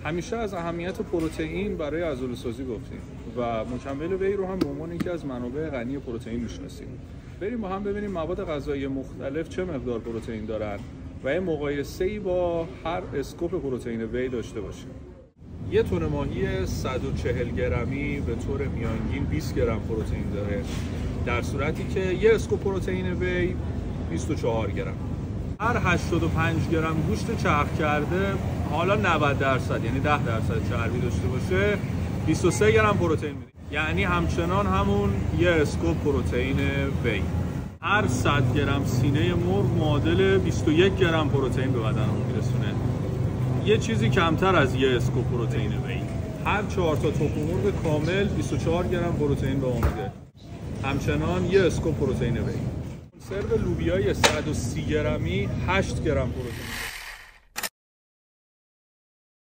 همیشه از اهمیت پروتئین برای عضله‌سازی گفتیم و مکمل وی رو هم به عنوان یکی از منابع غنی پروتئین میشناسیم. بریم با هم ببینیم مواد غذایی مختلف چه مقدار پروتئین دارن و یه مقایسه‌ای با هر اسکوپ پروتئین وی داشته باشیم. یه تن ماهی 140 گرمی به طور میانگین 20 گرم پروتئین داره، در صورتی که یه اسکوپ پروتئین وی 24 گرم. هر 85 گرم گوشت چرخ کرده، حالا 90% یعنی 10% چربی داشته باشه، 23 گرم پروتئین میده. یعنی همچنان همون یه اسکوپ پروتئین وی. هر 100 گرم سینه مرغ معادل 21 گرم پروتئین به بدنمون میرسونه. یه چیزی کمتر از یه اسکوپ پروتئین وی. هر 4 تا تخم مرغ کامل 24 گرم پروتئین به ما میده. همچنان یه اسکوپ پروتئین وی. کنسرو لوبیای 130 گرمی 8 گرم پروتئین